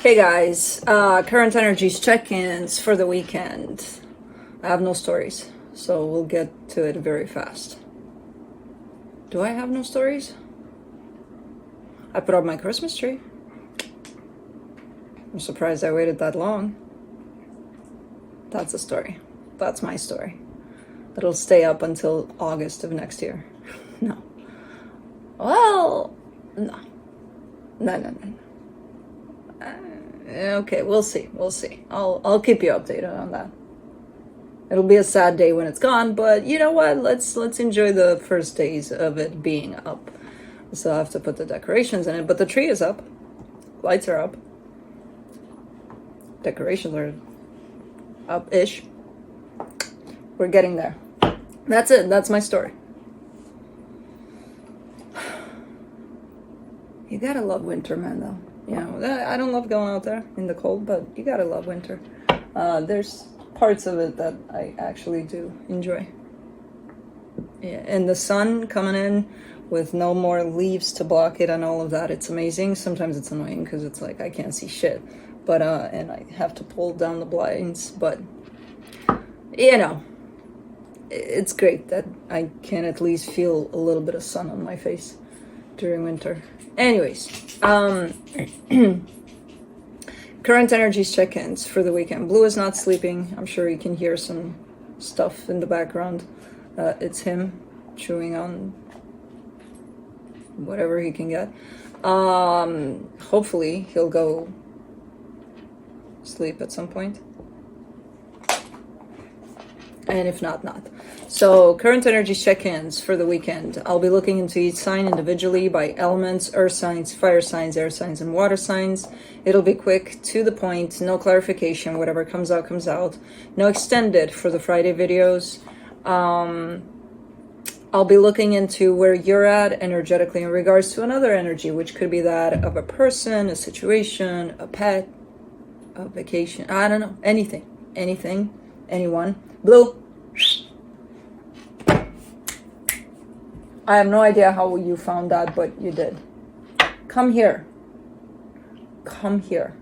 Hey guys, current energies check-ins for the weekend. I have no stories, so we'll get to it very fast. Do I have no stories? I put up my Christmas tree. I'm surprised I waited that long. That's a story. That's my story. It'll stay up until August of next year. No. Well, no. No. Okay, we'll see. We'll see. I'll keep you updated on that. It'll be a sad day when it's gone, but you know what? Let's enjoy the first days of it being up. So I have to put the decorations in it, but the tree is up. Lights are up. Decorations are up-ish. We're getting there. That's it. That's my story. You gotta love winter, man, though. You know, I don't love going out there in the cold, but you gotta love winter. There's parts of it that I actually do enjoy. Yeah, and the sun coming in with no more leaves to block it and all of that, it's amazing. Sometimes it's annoying because it's like I can't see shit, but and I have to pull down the blinds, but you know, it's great that I can at least feel a little bit of sun on my face during winter. Anyways, current energies check-ins for the weekend. Blue is not sleeping. I'm sure you can hear some stuff in the background. It's him chewing on whatever he can get. Hopefully he'll go sleep at some point. And if not, not. So current energies check-ins for the weekend. I'll be looking into each sign individually by elements, earth signs, fire signs, air signs, and water signs. It'll be quick, to the point, no clarification. Whatever comes out, comes out. No extended for the Friday videos. I'll be looking into where you're at energetically in regards to another energy, which could be that of a person, a situation, a pet, a vacation. I don't know. Anything. Anyone. Blue. I have no idea how you found that, but you did. Come here. Come here.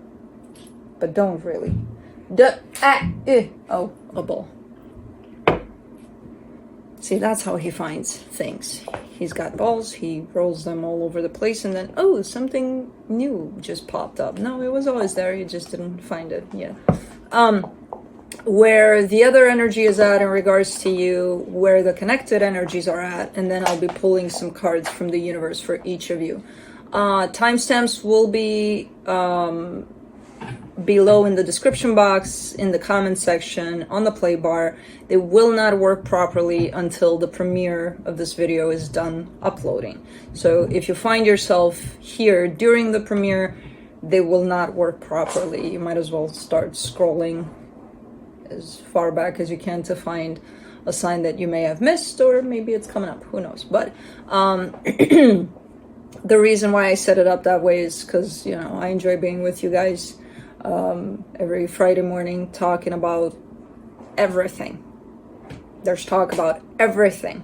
But don't really. Oh, a ball. See, that's how he finds things. He's got balls, he rolls them all over the place, and then, oh, something new just popped up. No, it was always there, you just didn't find it yet. Where the other energy is at in regards to you, where the connected energies are at, and then I'll be pulling some cards from the universe for each of you. Timestamps will be below in the description box, in the comment section, on the play bar. They will not work properly until the premiere of this video is done uploading. So if you find yourself here during the premiere, they will not work properly. You might as well start scrolling as far back as you can to find a sign that you may have missed, or maybe it's coming up, who knows. But the reason why I set it up that way is because, you know, I enjoy being with you guys every Friday morning, talking about everything. There's talk about everything,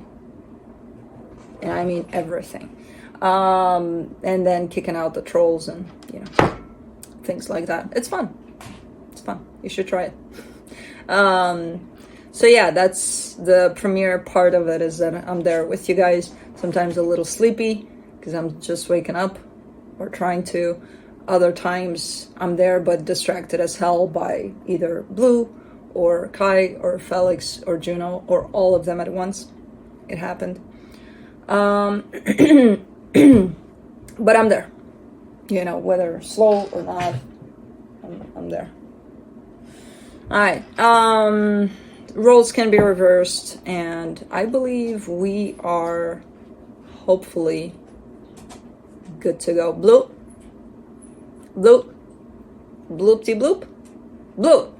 and I mean everything, and then kicking out the trolls and, you know, things like that. It's fun. You should try it. So yeah, that's the premiere part of it, is that I'm there with you guys. Sometimes a little sleepy because I'm just waking up or trying to. Other times I'm there but distracted as hell by either Blue or Kai or Felix or Juno or all of them at once. It happened. But I'm there, you know, whether slow or not, I'm there. All right, roles can be reversed, and I believe we are hopefully good to go. Blue, bloop, bloopty bloop, blue.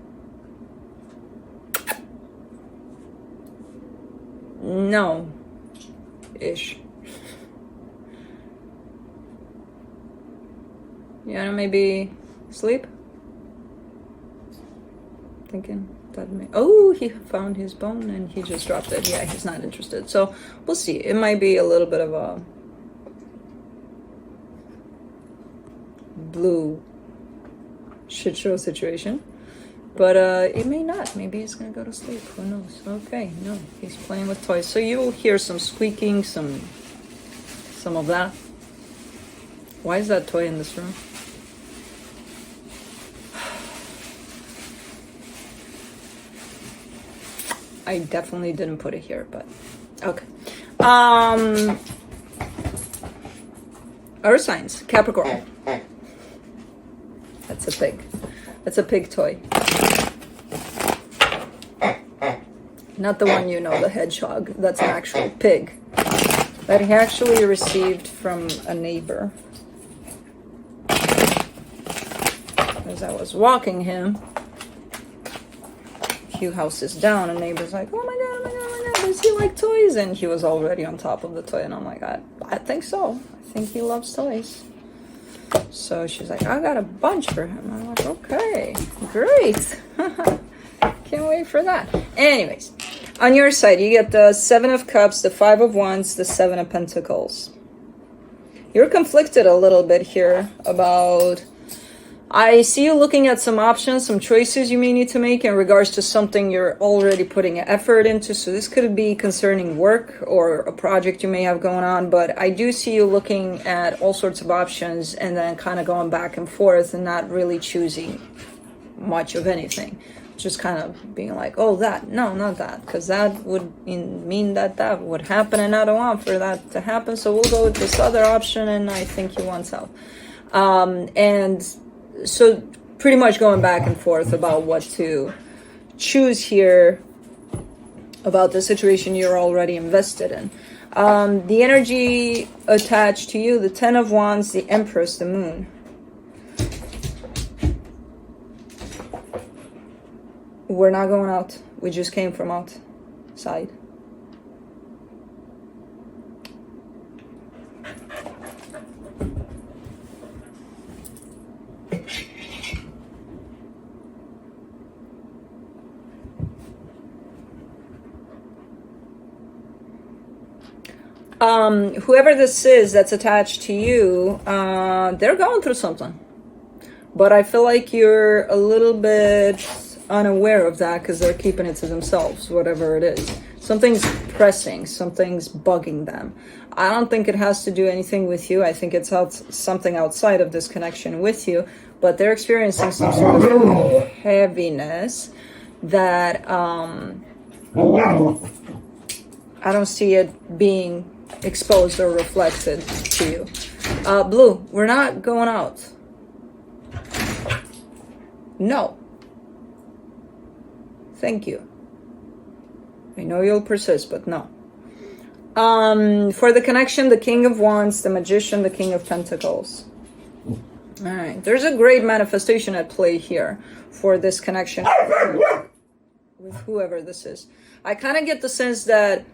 No, ish. You wanna maybe sleep? Thinking that may, oh, he found his bone and he just dropped it. Yeah, he's not interested. So we'll see. It might be a little bit of a blue shit show situation. But it may not. Maybe he's gonna go to sleep. Who knows? Okay, no, he's playing with toys. So you will hear some squeaking, some of that. Why is that toy in this room? I definitely didn't put it here, but okay. Earth signs, Capricorn. That's a pig. That's a pig toy. Not the one you know, the hedgehog. That's an actual pig that he actually received from a neighbor. As I was walking him a few houses down, a neighbor's like, oh my god, oh my god, oh my god, does he like toys? And he was already on top of the toy, and I'm like, I think so. I think he loves toys. So she's like, I got a bunch for him. I'm like, okay, great. Can't wait for that. Anyways, on your side, you get the 7 of Cups, the 5 of Wands, the 7 of Pentacles. You're conflicted a little bit here about... I see you looking at some options, some choices you may need to make in regards to something you're already putting effort into. So this could be concerning work or a project you may have going on. But I do see you looking at all sorts of options and then kind of going back and forth and not really choosing much of anything. Just kind of being like, oh, that. No, not that. Because that would mean that that would happen and I don't want for that to happen. So we'll go with this other option and I think you want out. So pretty much going back and forth about what to choose here about the situation you're already invested in. The energy attached to you, the 10 of Wands, the Empress, the Moon. We're not going out. We just came from outside. Whoever this is that's attached to you, they're going through something. But I feel like you're a little bit unaware of that because they're keeping it to themselves, whatever it is. Something's pressing, something's bugging them. I don't think it has to do anything with you. I think it's something outside of this connection with you, but they're experiencing some sort of heaviness that I don't see it being exposed or reflected to you. Blue, we're not going out. No. Thank you. I know you'll persist, but no. For the connection, the King of Wands, the Magician, the King of Pentacles. All right. There's a great manifestation at play here for this connection with whoever this is. I kind of get the sense that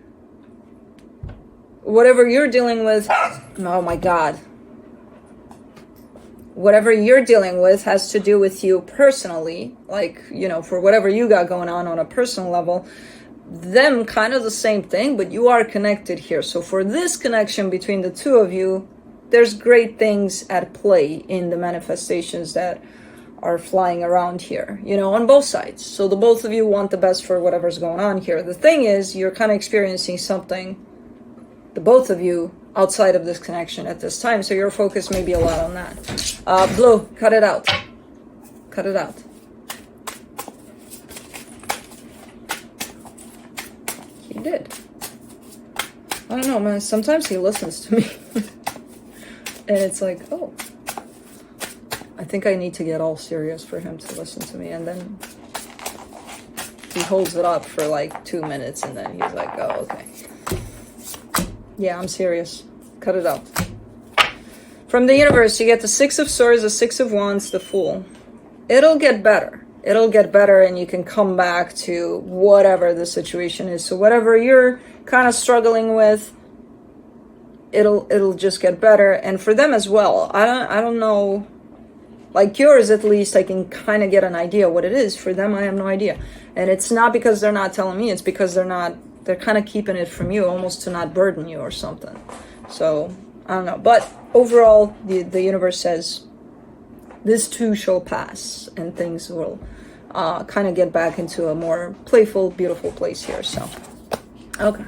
whatever you're dealing with, oh my God, whatever you're dealing with has to do with you personally, like, you know, for whatever you got going on a personal level, them kind of the same thing, but you are connected here. So for this connection between the two of you, there's great things at play in the manifestations that are flying around here, you know, on both sides. So the both of you want the best for whatever's going on here. The thing is, you're kind of experiencing something, the both of you, outside of this connection at this time, so your focus may be a lot on that. Blue, cut it out. Cut it out. He did. I don't know, man. Sometimes he listens to me. And it's like, oh, I think I need to get all serious for him to listen to me. And then he holds it up for like 2 minutes and then he's like, oh, okay. Yeah, I'm serious. Cut it out. From the universe, you get the 6 of Swords, the 6 of Wands, the Fool. It'll get better. It'll get better and you can come back to whatever the situation is. So whatever you're kind of struggling with, it'll just get better. And for them as well. I don't know, like yours at least, I can kind of get an idea what it is. For them, I have no idea. And it's not because they're not telling me, it's because they're kind of keeping it from you, almost to not burden you or something. So I don't know, but overall the universe says this too shall pass, and things will kind of get back into a more playful, beautiful place here. So, okay.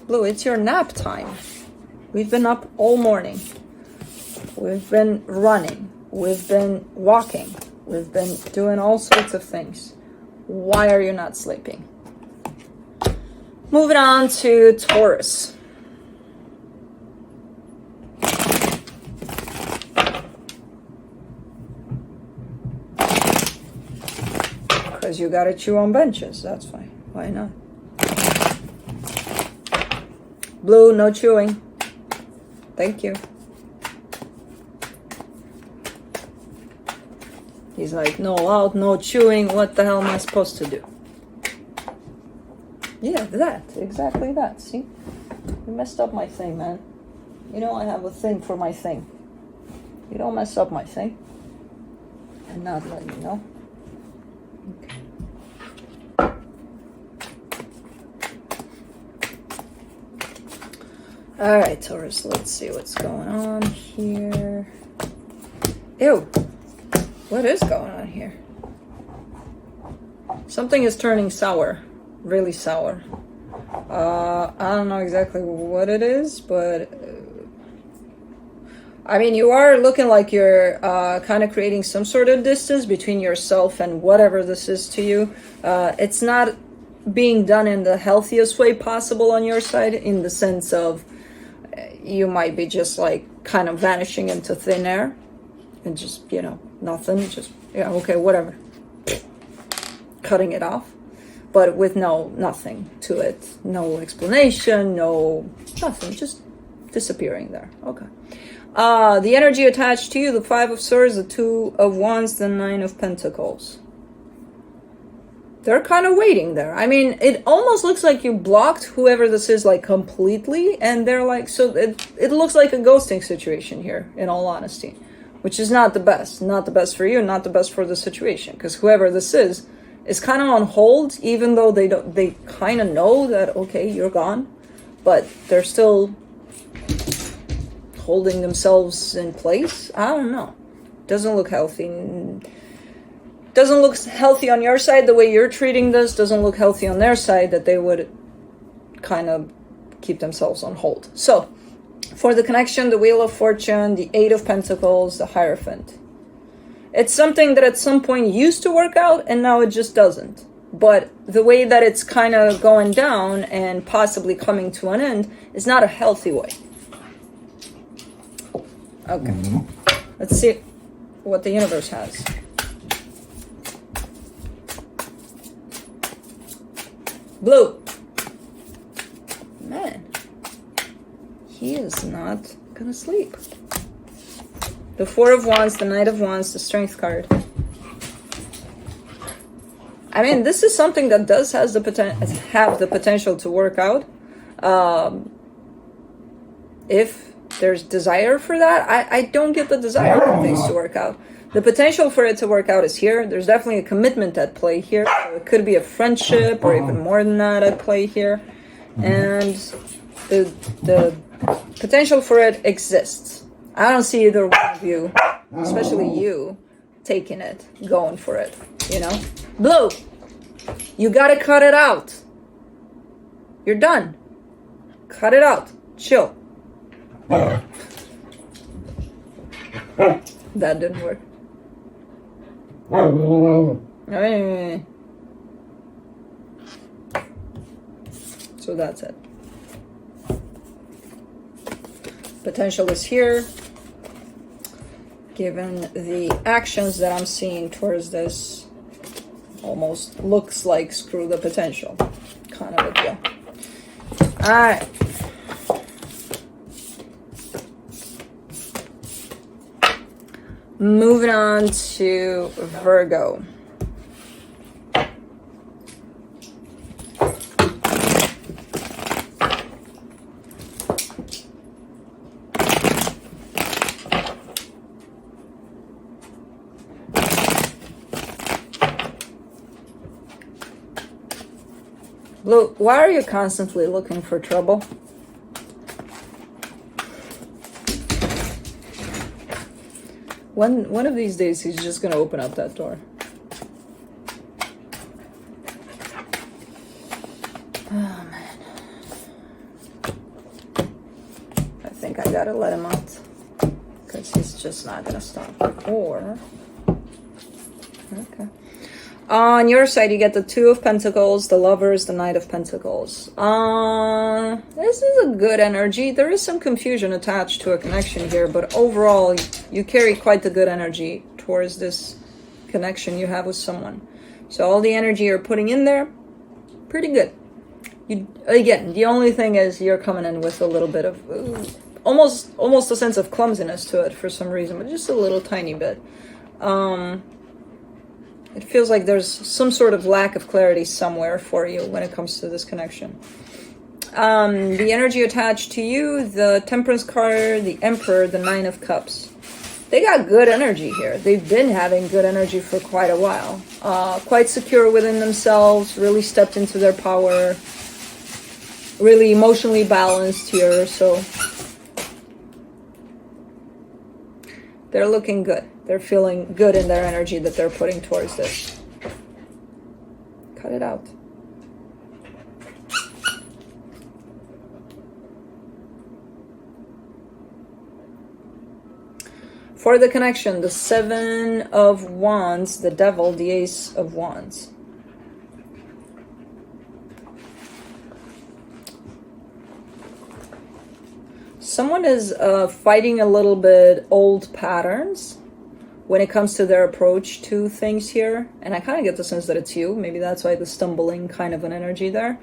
Blue, it's your nap time. We've been up all morning. We've been running. We've been walking. We've been doing all sorts of things. Why are you not sleeping? Moving on to Taurus. Because you gotta chew on benches, that's why. Why not? Blue, no chewing. Thank you. He's like, no out, no chewing. What the hell am I supposed to do? Yeah, that. Exactly that. See? You messed up my thing, man. You know I have a thing for my thing. You don't mess up my thing. And not let me know. Okay. Alright, Taurus, let's see what's going on here. Ew. What is going on here? Something is turning sour. Really sour. I don't know exactly what it is, but I mean, you are looking like you're kind of creating some sort of distance between yourself and whatever this is to you. It's not being done in the healthiest way possible on your side, in the sense of you might be just like kind of vanishing into thin air and just, you know, nothing, just, yeah, okay, whatever. Cutting it off, but with nothing to it. No explanation, nothing, just disappearing there. Okay. The energy attached to you, the 5 of Swords, the 2 of Wands, the 9 of Pentacles. They're kind of waiting there. I mean, it almost looks like you blocked whoever this is, like, completely, and they're like, so it looks like a ghosting situation here, in all honesty, which is not the best. Not the best for you, not the best for the situation, because whoever this is kind of on hold, even though they kind of know that, okay, you're gone, but they're still holding themselves in place. I don't know. Doesn't look healthy. Doesn't look healthy on your side, the way you're treating this. Doesn't look healthy on their side, that they would kind of keep themselves on hold. So, for the connection, the Wheel of Fortune, the 8 of Pentacles, the Hierophant. It's something that at some point used to work out, and now it just doesn't. But the way that it's kind of going down and possibly coming to an end is not a healthy way. Okay. Let's see what the universe has. Blue. Man. He is not gonna sleep. The 4 of Wands, the Knight of Wands, the Strength card. I mean, this is something that does have the potential to work out. If there's desire for that, I don't get the desire for things to work out. The potential for it to work out is here. There's definitely a commitment at play here. So it could be a friendship or even more than that at play here. And the potential for it exists. I don't see either one of you, especially you, taking it, going for it, you know? Blue, you gotta cut it out. You're done. Cut it out. Chill. That didn't work. So that's it. Potential is here. Given the actions that I'm seeing towards this, almost looks like screw the potential kind of a deal. Alright. Moving on to Virgo. Look, why are you constantly looking for trouble? One of these days, he's just gonna open up that door. Oh, man. I think I gotta let him out. Because he's just not gonna stop. Or... okay. On your side, you get the Two of Pentacles, the Lovers, the Knight of Pentacles. This is a good energy. There is some confusion attached to a connection here, but overall, you carry quite the good energy towards this connection you have with someone. So all the energy you're putting in there, pretty good. Again, the only thing is you're coming in with a little bit of almost a sense of clumsiness to it for some reason, but just a little tiny bit. It feels like there's some sort of lack of clarity somewhere for you when it comes to this connection. The energy attached to you, the Temperance card, the Emperor, the Nine of Cups. They got good energy here. They've been having good energy for quite a while. Quite secure within themselves, really stepped into their power, really emotionally balanced here, so they're looking good. They're feeling good in their energy that they're putting towards this. Cut it out. For the connection, the Seven of Wands, the Devil, the Ace of Wands. Someone is fighting a little bit old patterns when it comes to their approach to things here. And I kind of get the sense that it's you. Maybe that's why the stumbling kind of an energy there.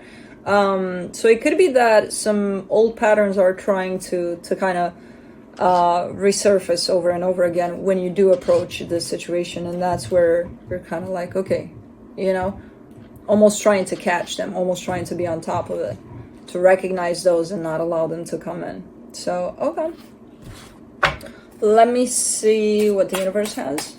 So it could be that some old patterns are trying to kind of resurface over and over again when you do approach this situation. And that's where you're kind of like, okay, you know, almost trying to catch them, almost trying to be on top of it, to recognize those and not allow them to come in. So, okay. Let me see what the universe has.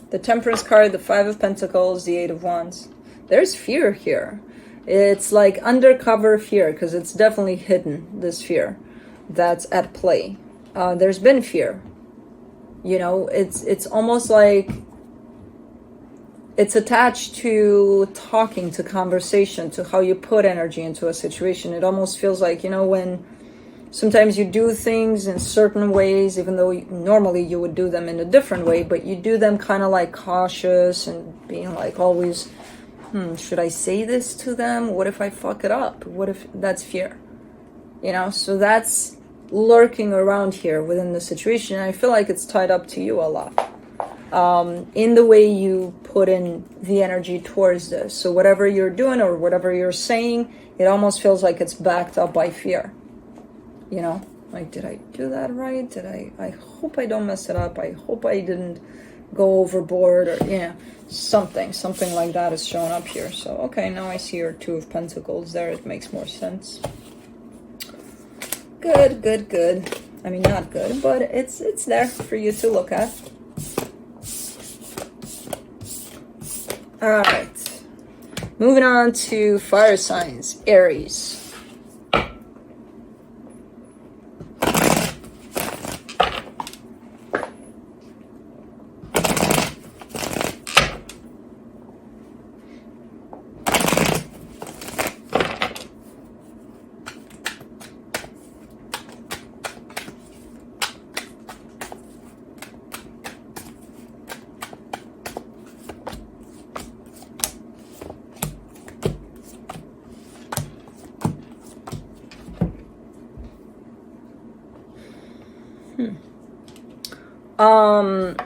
The Temperance card, the Five of Pentacles, the Eight of Wands. There's fear here. It's like undercover fear, because it's definitely hidden, this fear that's at play. There's been fear. You know, it's almost like it's attached to talking, to conversation, to how you put energy into a situation. It almost feels like, you know, when sometimes you do things in certain ways, even though normally you would do them in a different way, but you do them kind of like cautious and being like always, should I say this to them? What if I fuck it up? What if that's fear? You know, so that's lurking around here within the situation. I feel like it's tied up to you a lot. In the way you put in the energy towards this. So whatever you're doing or whatever you're saying, it almost feels like it's backed up by fear. You know, like, did I do that right? I hope I don't mess it up. I hope I didn't go overboard, or, you know, something like that is showing up here. So, okay, now I see your Two of Pentacles there. It makes more sense. Good. I mean, not good, but it's there for you to look at. All right, moving on to fire signs, Aries.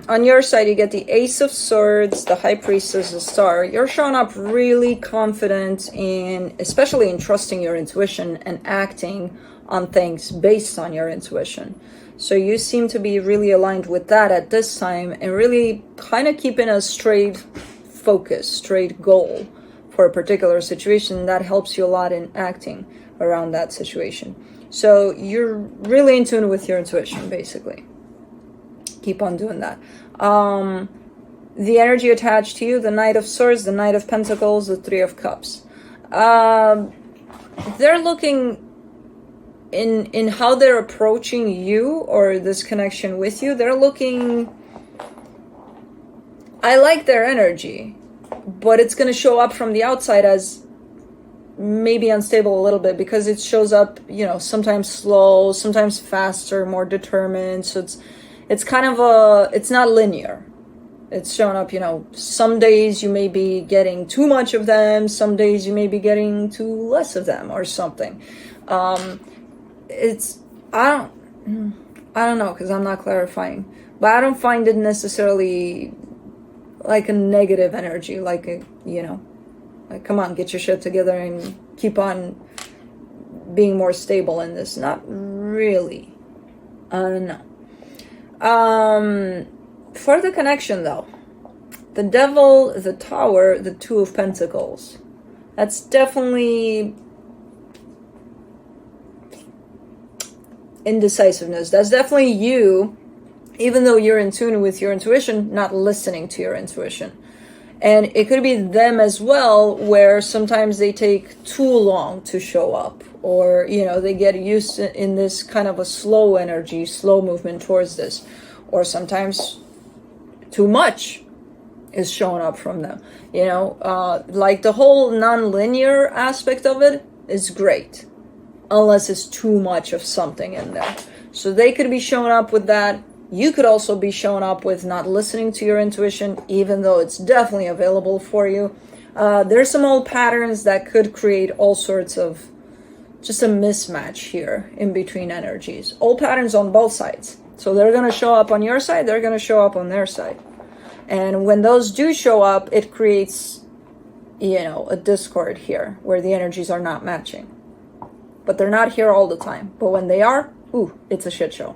On your side, you get the Ace of Swords, the High Priestess, the Star. You're showing up really confident in, especially in trusting your intuition and acting on things based on your intuition. So you seem to be really aligned with that at this time and really kind of keeping a straight focus, straight goal for a particular situation. That helps you a lot in acting around that situation. So you're really in tune with your intuition, basically. Keep on doing that. The energy attached to you, the Knight of Swords, the Knight of Pentacles, the Three of Cups. They're looking in how they're approaching you or this connection with you. They're looking, I like their energy, but it's going to show up from the outside as maybe unstable a little bit, because it shows up, you know, sometimes slow, sometimes faster, more determined. So it's kind of it's not linear. It's showing up, you know, some days you may be getting too much of them, some days you may be getting too less of them or something. I don't know, because I'm not clarifying, but I don't find it necessarily like a negative energy, like a, you know, like, come on, get your shit together and keep on being more stable in this. Not really. I don't know. For the connection, though, the Devil, the Tower, the Two of Pentacles. That's definitely indecisiveness. That's definitely you, even though you're in tune with your intuition, not listening to your intuition. And it could be them as well, where sometimes they take too long to show up, or, you know, they get used to in this kind of a slow energy, slow movement towards this, or sometimes too much is showing up from them. You know, like the whole non-linear aspect of it is great, unless it's too much of something in there. So they could be showing up with that. You could also be showing up with not listening to your intuition, even though it's definitely available for you. There's some old patterns that could create all sorts of just a mismatch here in between energies. Old patterns on both sides. So they're going to show up on your side, they're going to show up on their side. And when those do show up, it creates, you know, a discord here where the energies are not matching. But they're not here all the time. But when they are, ooh, it's a shit show.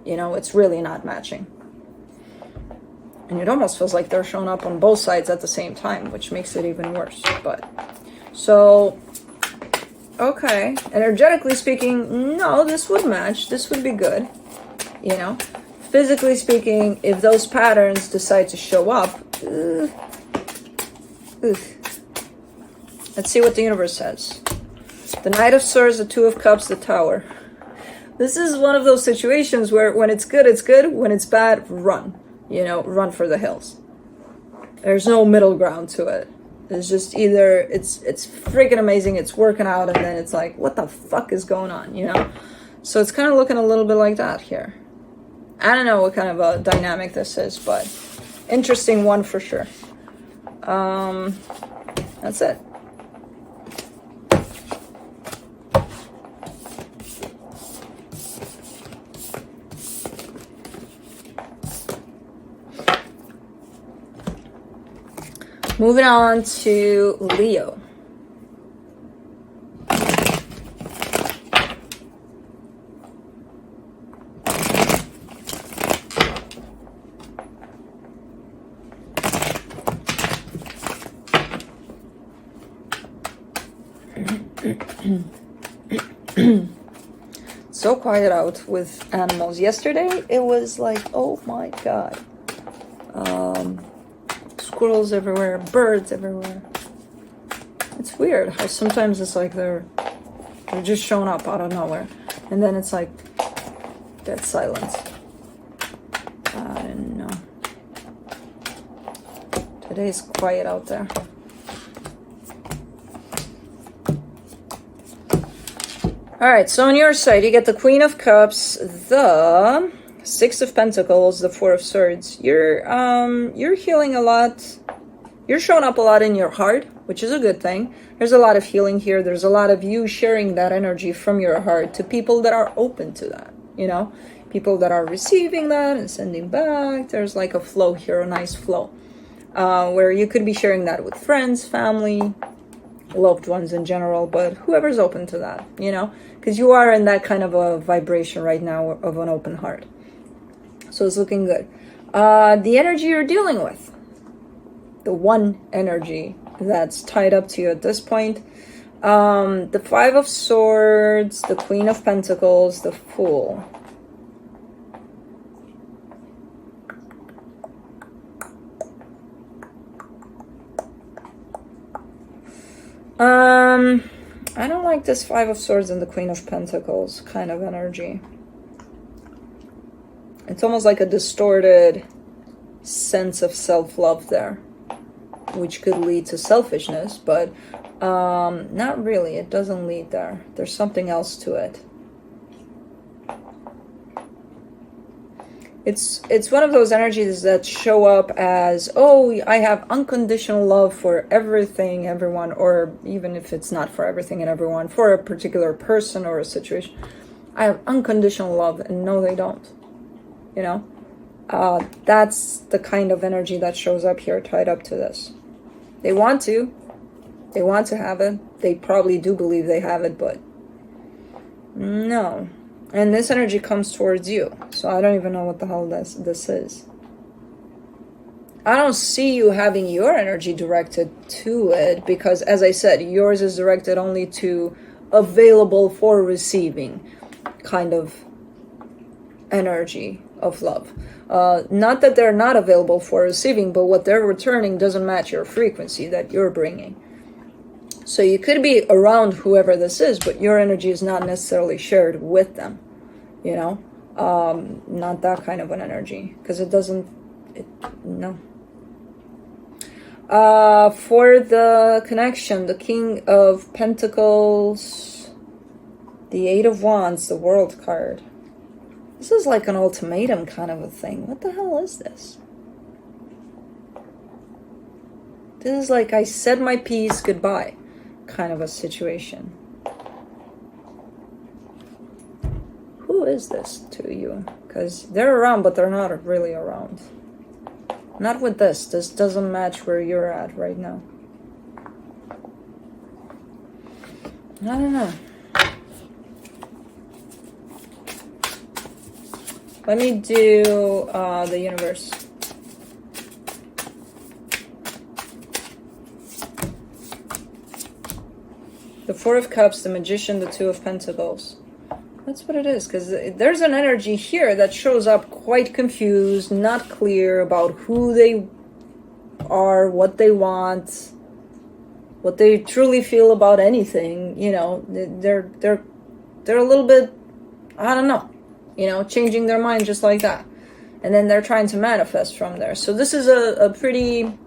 You know, it's really not matching. And it almost feels like they're showing up on both sides at the same time, which makes it even worse. But, so, okay. Energetically speaking, no, this would match. This would be good. You know, physically speaking, if those patterns decide to show up, let's see what the universe says. The Knight of Swords, the Two of Cups, the Tower. This is one of those situations where when it's good, it's good. When it's bad, run. You know, run for the hills. There's no middle ground to it. It's just either it's freaking amazing, it's working out, and then it's like, what the fuck is going on, you know? So it's kind of looking a little bit like that here. I don't know what kind of a dynamic this is, but interesting one for sure. That's it. Moving on to Leo. So quiet out with animals. Yesterday it was like, oh my god. Squirrels everywhere, birds everywhere. It's weird how sometimes it's like they're just showing up out of nowhere, and then it's like dead silence. I don't know. Today's quiet out there. All right, so on your side, you get the Queen of Cups, the Six of Pentacles, the Four of Swords. You're healing a lot. You're showing up a lot in your heart, which is a good thing. There's a lot of healing here. There's a lot of you sharing that energy from your heart to people that are open to that, you know? People that are receiving that and sending back. There's like a flow here, a nice flow, where you could be sharing that with friends, family, loved ones in general, but whoever's open to that, you know? Because you are in that kind of a vibration right now of an open heart. So it's looking good. The energy you're dealing with, the one energy that's tied up to you at this point, the Five of Swords, the Queen of Pentacles, the Fool. I don't like this Five of Swords and the Queen of Pentacles kind of energy. It's almost like a distorted sense of self-love there, which could lead to selfishness, but not really. It doesn't lead there. There's something else to it. It's one of those energies that show up as, oh, I have unconditional love for everything, everyone, or even if it's not for everything and everyone, for a particular person or a situation. I have unconditional love, and no, they don't. You know? That's the kind of energy that shows up here tied up to this. They want to have it. They probably do believe they have it, but no. And this energy comes towards you. So I don't even know what the hell this is. I don't see you having your energy directed to it, because as I said, yours is directed only to available for receiving kind of energy of love. Not that they're not available for receiving, but what they're returning doesn't match your frequency that you're bringing. So you could be around whoever this is, but your energy is not necessarily shared with them, you know? Not that kind of an energy, because it doesn't, no. For the connection, the King of Pentacles, the Eight of Wands, the World card. This is like an ultimatum kind of a thing. What the hell is this? This is like, I said my piece, goodbye, kind of a situation. Who is this to you? Because they're around, but they're not really around. Not with this. This doesn't match where you're at right now. I don't know. Let me do the universe. The Four of Cups, the Magician, the Two of Pentacles. That's what it is, because there's an energy here that shows up quite confused, not clear about who they are, what they want, what they truly feel about anything. You know, they're a little bit, I don't know, you know, changing their mind just like that. And then they're trying to manifest from there. So this is a pretty...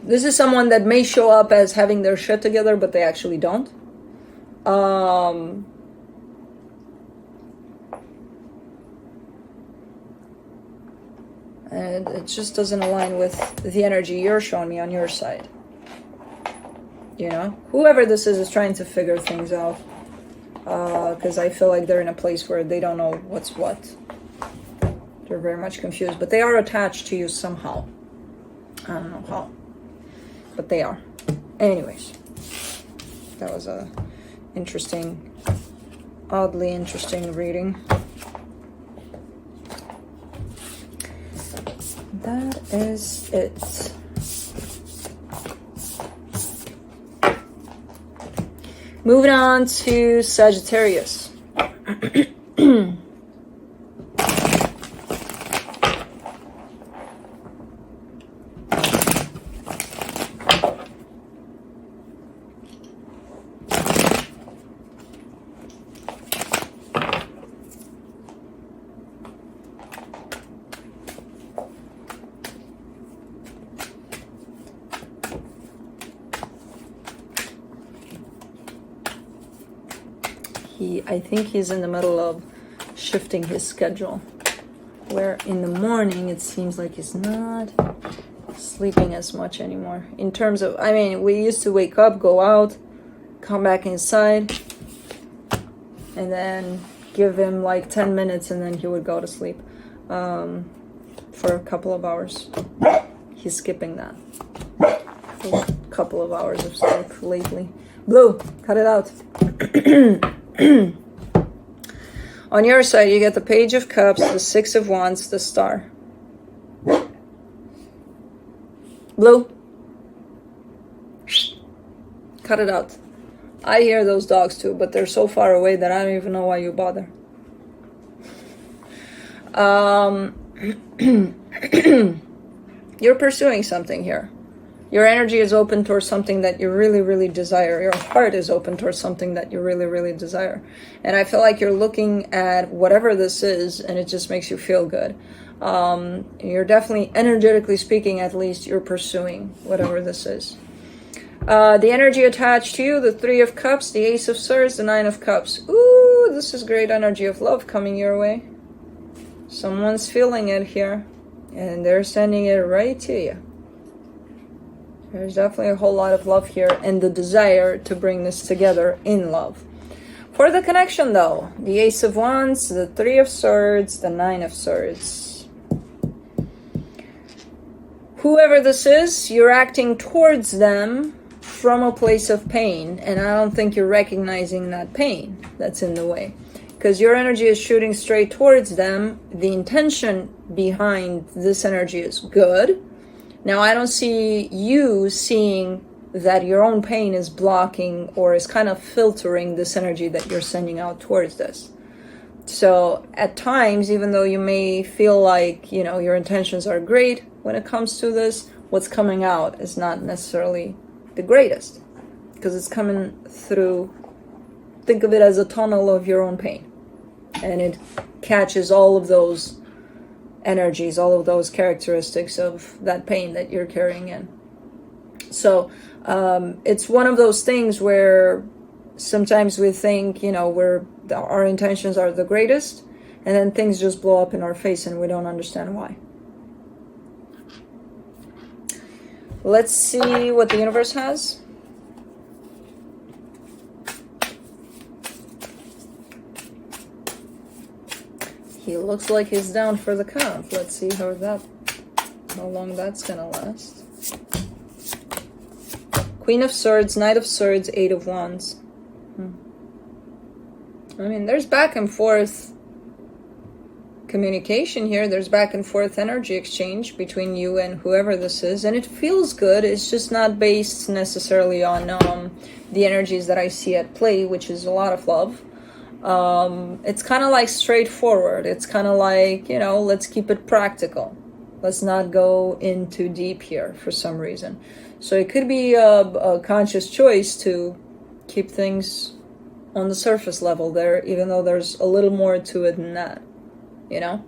This is someone that may show up as having their shit together, but they actually don't. And it just doesn't align with the energy you're showing me on your side. You know? Whoever this is trying to figure things out. Because I feel like they're in a place where they don't know what's what. They're very much confused. But they are attached to you somehow. I don't know how. But they are. Anyways, that was a interesting, oddly interesting reading. That is it. Moving on to Sagittarius. I think he's in the middle of shifting his schedule, where in the morning it seems like he's not sleeping as much anymore. In terms of, I mean, we used to wake up, go out, come back inside, and then give him like 10 minutes and then he would go to sleep for a couple of hours. He's skipping that. For a couple of hours of sleep lately. Blue, cut it out. On your side, you get the Page of Cups, the Six of Wands, the Star. Blue. Cut it out. I hear those dogs too, but they're so far away that I don't even know why you bother. You're pursuing something here. Your energy is open towards something that you really, really desire. Your heart is open towards something that you really, really desire. And I feel like you're looking at whatever this is, and it just makes you feel good. You're definitely, energetically speaking, at least, you're pursuing whatever this is. The energy attached to you, the Three of Cups, the Ace of Swords, the Nine of Cups. Ooh, this is great energy of love coming your way. Someone's feeling it here, and they're sending it right to you. There's definitely a whole lot of love here and the desire to bring this together in love. For the connection, though, the Ace of Wands, the Three of Swords, the Nine of Swords. Whoever this is, you're acting towards them from a place of pain, and I don't think you're recognizing that pain that's in the way. Because your energy is shooting straight towards them. The intention behind this energy is good. Now, I don't see you seeing that your own pain is blocking or is kind of filtering this energy that you're sending out towards this. So at times, even though you may feel like, you know, your intentions are great when it comes to this, what's coming out is not necessarily the greatest, because it's coming through, think of it as a tunnel of your own pain, and it catches all of those energies, all of those characteristics of that pain that you're carrying in. So it's one of those things where sometimes we think, you know, our intentions are the greatest, and then things just blow up in our face and we don't understand why. Let's see what the universe has. He looks like he's down for the count. Let's see how long that's gonna last. Queen of Swords, Knight of Swords, Eight of Wands. I mean, there's back and forth communication here. There's back and forth energy exchange between you and whoever this is, and it feels good. It's just not based necessarily on the energies that I see at play, which is a lot of love. It's kind of like straightforward. It's kind of like, you know, let's keep it practical. Let's not go in too deep here for some reason. So it could be a conscious choice to keep things on the surface level there, even though there's a little more to it than that, you know?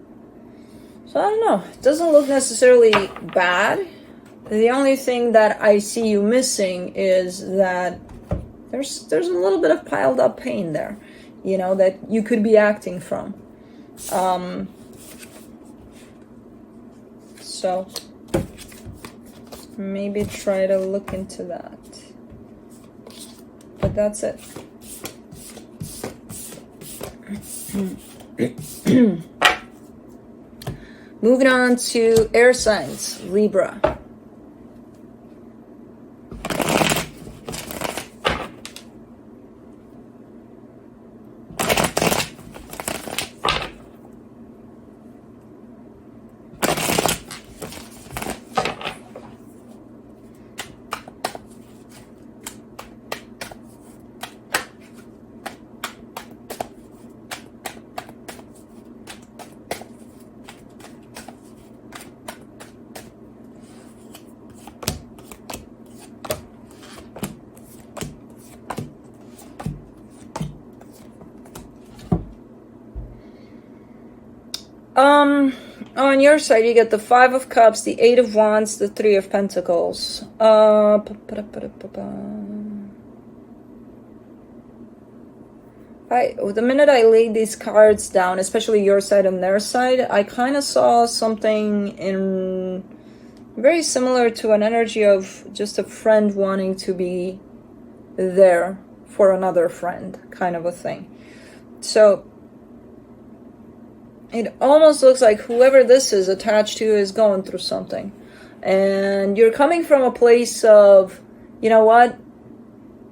So I don't know. It doesn't look necessarily bad. The only thing that I see you missing is that there's a little bit of piled up pain there, you know, that you could be acting from. So maybe try to look into that. But that's it. Moving on to air signs, Libra. On your side, you get the Five of Cups, the Eight of Wands, the Three of Pentacles. The minute I laid these cards down, especially your side and their side, I kind of saw something in very similar to an energy of just a friend wanting to be there for another friend, kind of a thing. So it almost looks like whoever this is attached to is going through something. And you're coming from a place of, you know what?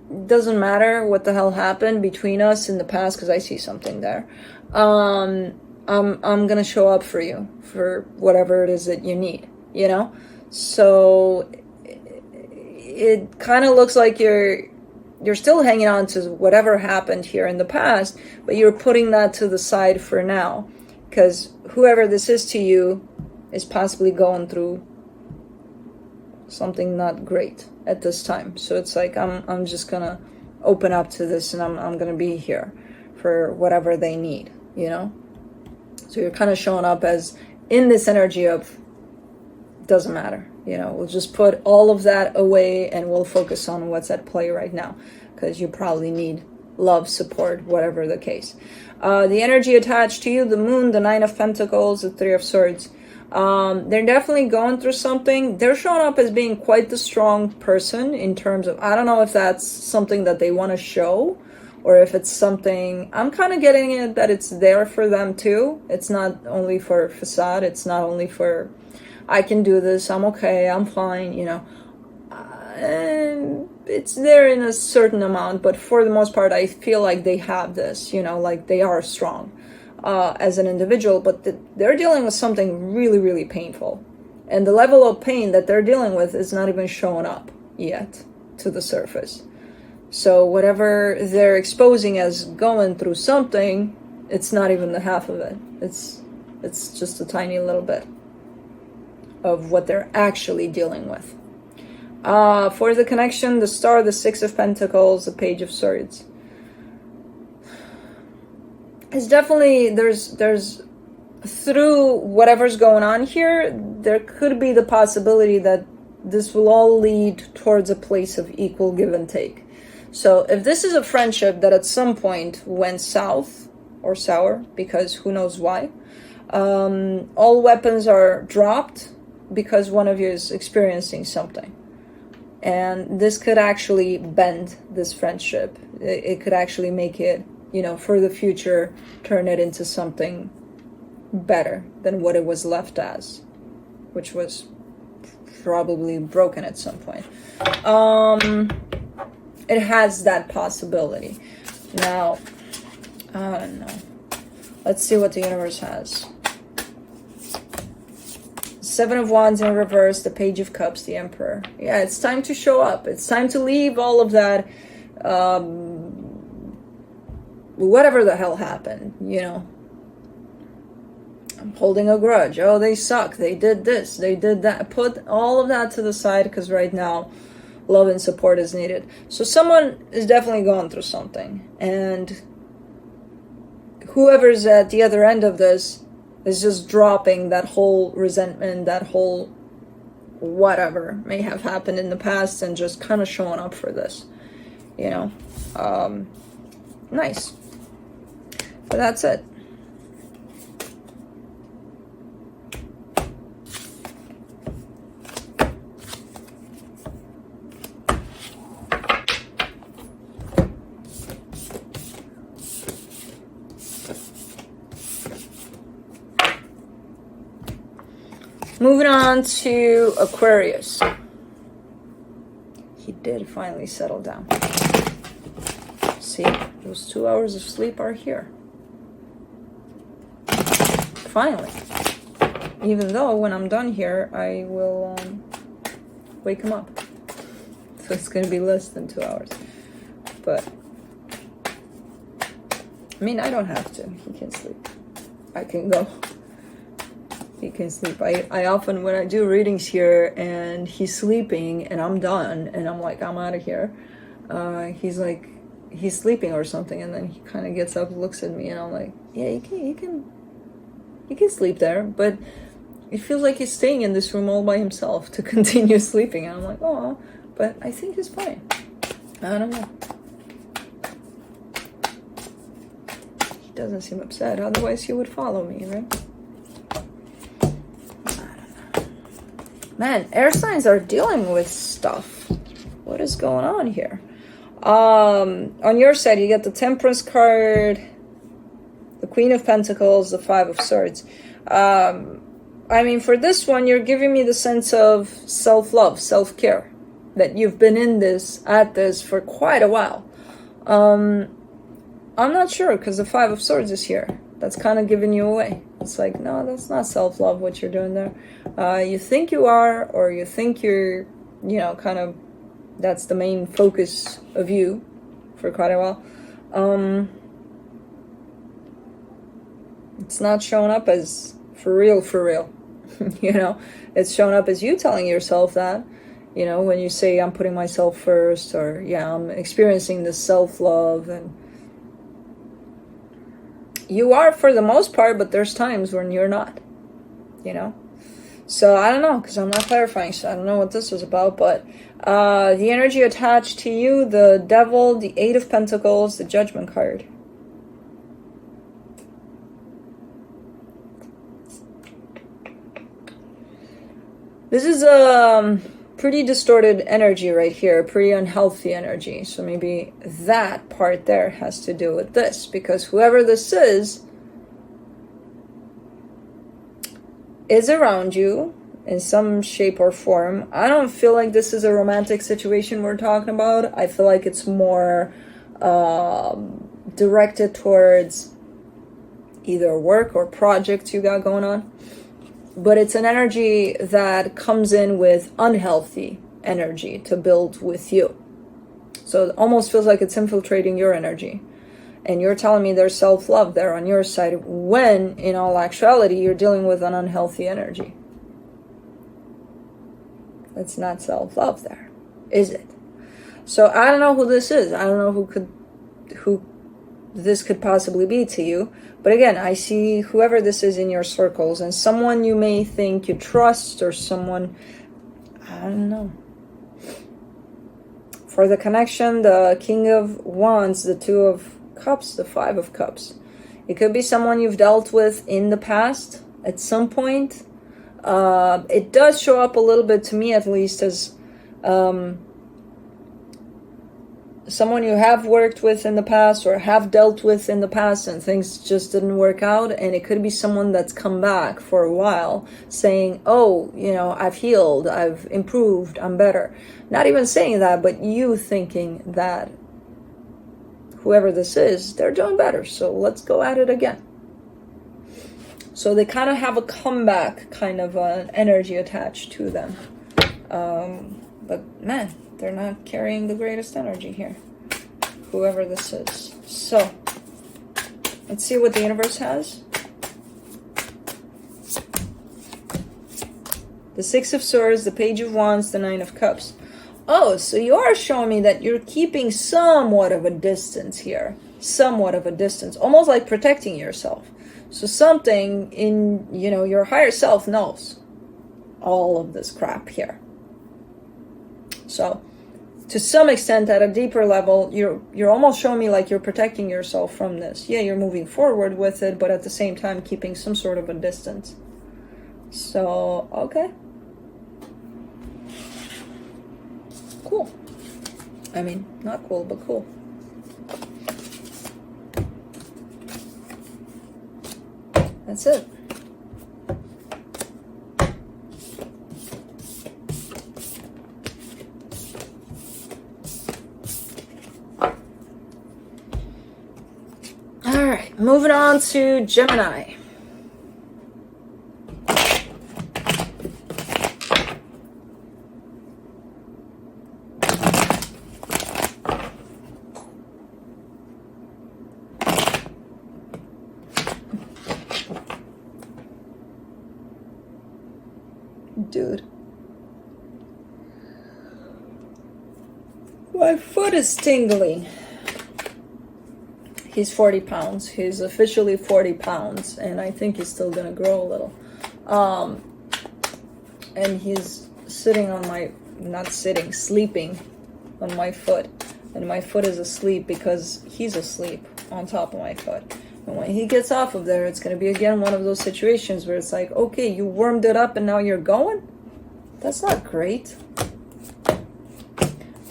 It doesn't matter what the hell happened between us in the past, because I see something there. I'm going to show up for you for whatever it is that you need, you know? So it kind of looks like you're still hanging on to whatever happened here in the past, but you're putting that to the side for now. Because whoever this is to you is possibly going through something not great at this time. So it's like I'm just gonna open up to this, and I'm gonna be here for whatever they need, you know. So you're kind of showing up as in this energy of doesn't matter, you know, we'll just put all of that away and we'll focus on what's at play right now, because you probably need love, support, whatever the case. The energy attached to you, the moon, the Nine of Pentacles, the Three of Swords, they're definitely going through something. They're showing up as being quite the strong person in terms of, I don't know if that's something that they want to show, or if it's something, I'm kind of getting it that it's there for them too. It's not only for facade, it's not only for, I can do this, I'm okay, I'm fine, you know. And it's there in a certain amount, but for the most part, I feel like they have this, you know, like they are strong as an individual, but they're dealing with something really, really painful. And the level of pain that they're dealing with is not even showing up yet to the surface. So whatever they're exposing as going through something, it's not even the half of it. It's just a tiny little bit of what they're actually dealing with. For the connection, the Star, the Six of Pentacles, the Page of Swords. It's definitely, there's through whatever's going on here, there could be the possibility that this will all lead towards a place of equal give and take. So if this is a friendship that at some point went south or sour, because who knows why, all weapons are dropped because one of you is experiencing something. And this could actually bend this friendship. It could actually make it, you know, for the future, turn it into something better than what it was left as, which was probably broken at some point. It has that possibility. Now, I don't know. Let's see what the universe has. Seven of Wands in reverse, the Page of Cups, the Emperor. Yeah, it's time to show up. It's time to leave all of that, whatever the hell happened, you know. I'm holding a grudge. Oh, they suck. They did this. They did that. Put all of that to the side, because right now, love and support is needed. So someone is definitely going through something. And whoever's at the other end of this is just dropping that whole resentment, that whole whatever may have happened in the past, and just kind of showing up for this, you know. Nice. But that's it. Moving on to Aquarius. He did finally settle down. See, those 2 hours of sleep are here. Finally. Even though when I'm done here, I will wake him up. So it's going to be less than 2 hours. But, I mean, I don't have to. He can sleep. I can go. He can sleep. I often, when I do readings here and he's sleeping and I'm done and I'm like, I'm out of here, he's like, he's sleeping or something, and then he kind of gets up, looks at me, and I'm like, yeah, you can sleep there, but it feels like he's staying in this room all by himself to continue sleeping. And I'm like, oh, but I think he's fine. I don't know. He doesn't seem upset, otherwise he would follow me, right? Man, air signs are dealing with stuff. What is going on here? On your side, you get the Temperance card, the Queen of Pentacles, the Five of Swords. I mean, for this one, you're giving me the sense of self-love, self-care. That you've been at this for quite a while. I'm not sure, because the Five of Swords is here. That's kind of giving you away. It's like, no, that's not self-love, what you're doing there. You think you are, or you think you're, you know, kind of, that's the main focus of you for quite a while. It's not showing up as for real, you know. It's showing up as you telling yourself that, You know, when you say I'm putting myself first, or yeah, I'm experiencing this self-love, and you are for the most part, but there's times when you're not, you know? So I don't know, because I'm not clarifying, so I don't know what this is about, but the energy attached to you, the Devil, the Eight of Pentacles, the Judgment card. This is a pretty distorted energy right here, pretty unhealthy energy. So maybe that part there has to do with this, because whoever this is around you in some shape or form. I don't feel like this is a romantic situation we're talking about. I feel like it's more directed towards either work or projects you got going on. But it's an energy that comes in with unhealthy energy to build with you. So it almost feels like it's infiltrating your energy. And you're telling me there's self-love there on your side, when in all actuality you're dealing with an unhealthy energy. It's not self-love there, is it? So I don't know who this is. I don't know who this could possibly be to you. But again, I see whoever this is in your circles, and someone you may think you trust, or someone, I don't know. For the connection, the King of Wands, the Two of Cups, the Five of Cups. It could be someone you've dealt with in the past at some point. It does show up a little bit, to me at least, as someone you have worked with in the past or have dealt with in the past, and things just didn't work out. And it could be someone that's come back for a while saying, oh, you know, I've healed, I've improved, I'm better. Not even saying that, but you thinking that whoever this is, they're doing better, so let's go at it again. So they kind of have a comeback kind of energy attached to them. But man, they're not carrying the greatest energy here, whoever this is. So let's see what the universe has. The Six of Swords, the Page of Wands, the Nine of Cups. Oh, so you are showing me that you're keeping somewhat of a distance here. Somewhat of a distance. Almost like protecting yourself. So something in, you know, your higher self knows all of this crap here. So, to some extent, at a deeper level, you're almost showing me like you're protecting yourself from this. Yeah, you're moving forward with it, but at the same time keeping some sort of a distance. So, okay. Cool. I mean, not cool, but cool. That's it. All right, moving on to Gemini. Dude, my foot is tingling. He's 40 pounds. He's officially 40 pounds, and I think he's still gonna grow a little. And he's sitting on my, not sitting, sleeping on my foot, and my foot is asleep because he's asleep on top of my foot. And when he gets off of there, it's going to be, again, one of those situations where it's like, okay, you warmed it up and now you're going? That's not great.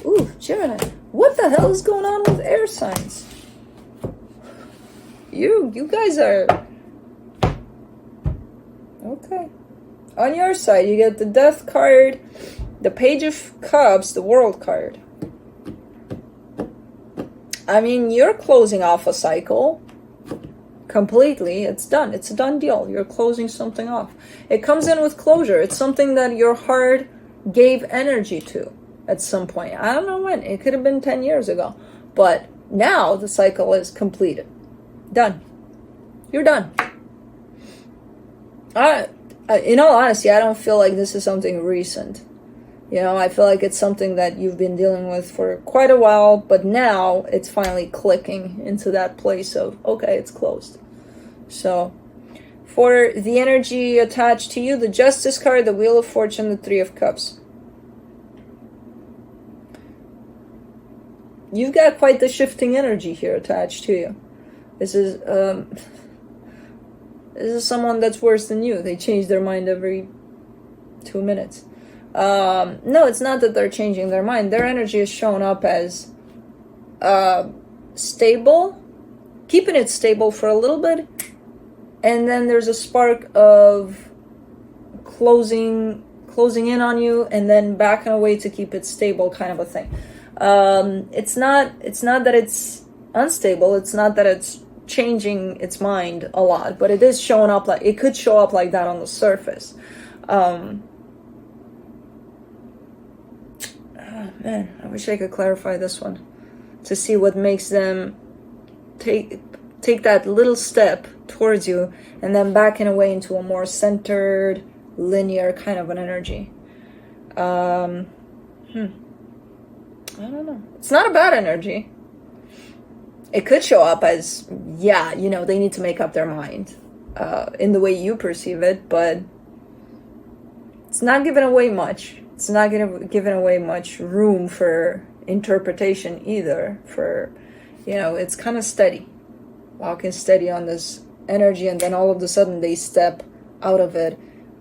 Ooh, Gemini. What the hell is going on with air signs? You guys are... Okay. On your side, you get the Death card, the Page of Cups, the World card. I mean, you're closing off a cycle. Completely. It's done. It's a done deal. You're closing something off. It comes in with closure. It's something that your heart gave energy to at some point. I don't know when. It could have been 10 years ago. But now the cycle is completed. Done. You're done. In all honesty, I don't feel like this is something recent. You know, I feel like it's something that you've been dealing with for quite a while, but now it's finally clicking into that place of, okay, it's closed. So, for the energy attached to you, the Justice card, the Wheel of Fortune, the Three of Cups. You've got quite the shifting energy here attached to you. This is someone that's worse than you. They change their mind every 2 minutes. No, it's not that they're changing their mind. Their energy is showing up as stable, keeping it stable for a little bit, and then there's a spark of closing in on you, and then backing away to keep it stable, kind of a thing. It's not that it's unstable. It's not that it's changing its mind a lot, but it is showing up like, it could show up like that on the surface. Man, I wish I could clarify this one to see what makes them take that little step towards you and then backing away into a more centered, linear kind of an energy. I don't know. It's not a bad energy. It could show up as, yeah, you know, they need to make up their mind in the way you perceive it, but it's not giving away much. It's not giving away much room for interpretation either. For, you know, it's kind of steady, walking steady on this energy, and then all of a sudden they step out of it,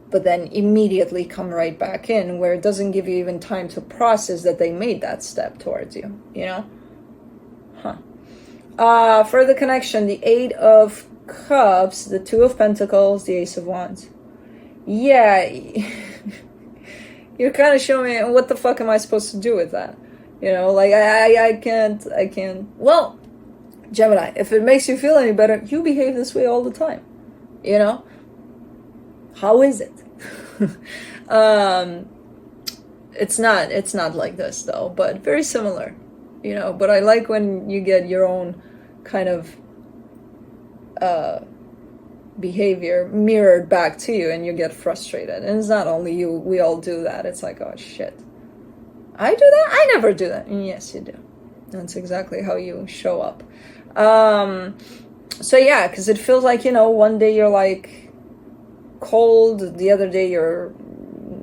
but then immediately come right back in, where it doesn't give you even time to process that they made that step towards you, you know? For the connection, the Eight of Cups, the Two of Pentacles, the Ace of Wands. Yeah, you're kind of showing me, what the fuck am I supposed to do with that? You know, like, I can't, well, Gemini, if it makes you feel any better, you behave this way all the time, you know? How is it? It's not like this though, but very similar, you know, but I like when you get your own kind of behavior mirrored back to you and you get frustrated. And it's not only you, we all do that. It's like, oh shit, I do that? I never do that. And yes, you do. That's exactly how you show up. So yeah, because it feels like, you know, one day you're like cold, the other day you're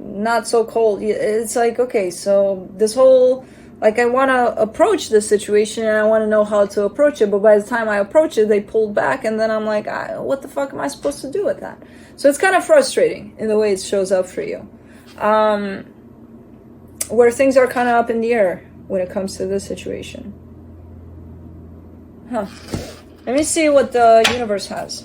not so cold. It's like, okay, so this whole, like, I want to approach this situation and I want to know how to approach it, but by the time I approach it, they pulled back, and then I'm like, what the fuck am I supposed to do with that? So it's kind of frustrating in the way it shows up for you. Where things are kind of up in the air when it comes to this situation. Let me see what the universe has.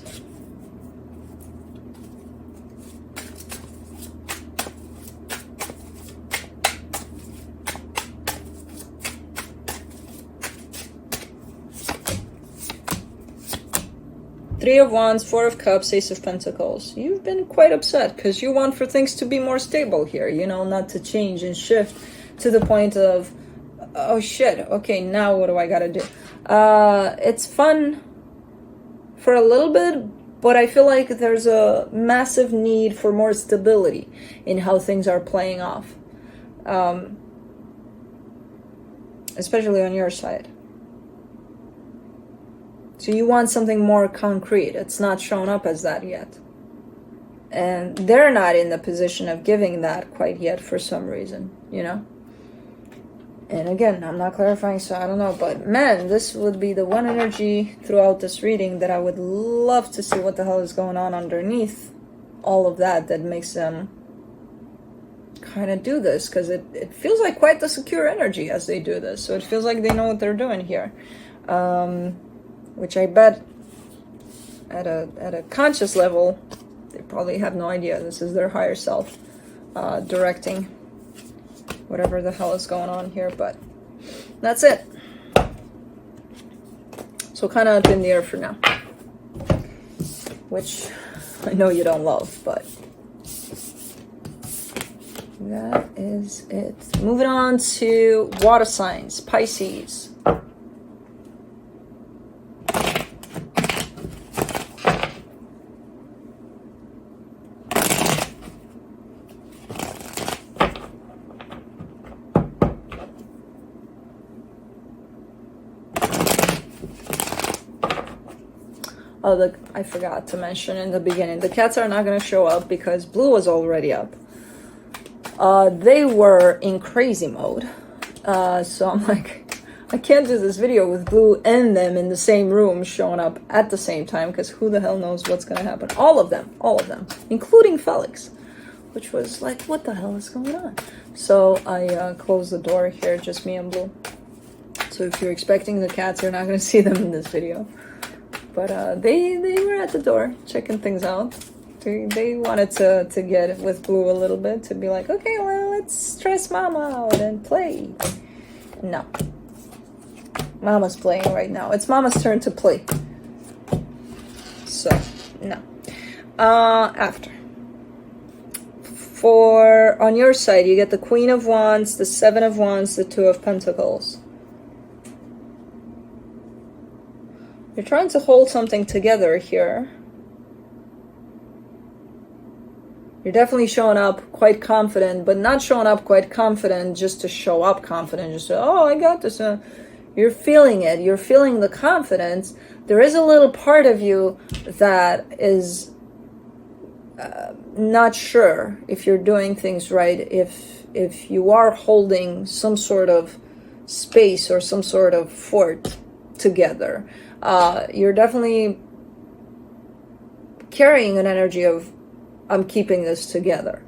Three of Wands, Four of Cups, Ace of Pentacles. You've been quite upset because you want for things to be more stable here, you know, not to change and shift to the point of, oh shit, okay, now what do I gotta do? It's fun for a little bit, but I feel like there's a massive need for more stability in how things are playing off. Especially on your side. So you want something more concrete. It's not shown up as that yet. And they're not in the position of giving that quite yet for some reason, you know? And again, I'm not clarifying, so I don't know. But man, this would be the one energy throughout this reading that I would love to see what the hell is going on underneath all of that makes them kind of do this. Because it feels like quite the secure energy as they do this. So it feels like they know what they're doing here. Which I bet at a conscious level, they probably have no idea. This is their higher self directing whatever the hell is going on here, but that's it. So kind of up in the air for now, which I know you don't love, but that is it. Moving on to water signs, Pisces. Oh, look, I forgot to mention in the beginning, the cats are not going to show up because Blue was already up. They were in crazy mode. So I'm like, I can't do this video with Blue and them in the same room showing up at the same time, because who the hell knows what's going to happen. All of them, including Felix, which was like, what the hell is going on? So I closed the door here, just me and Blue. So if you're expecting the cats, you're not going to see them in this video. But they were at the door checking things out. They wanted to get with Blue a little bit, to be like, okay, well, let's stress Mama out and play. No. Mama's playing right now. It's Mama's turn to play. So, no. After. On your side, you get the Queen of Wands, the Seven of Wands, the Two of Pentacles. You're trying to hold something together here. You're definitely showing up quite confident, but not showing up quite confident just to show up confident. Just, oh, I got this. You're feeling it. You're feeling the confidence. There is a little part of you that is not sure if you're doing things right, if you are holding some sort of space or some sort of fort together. You're definitely carrying an energy of, I'm keeping this together.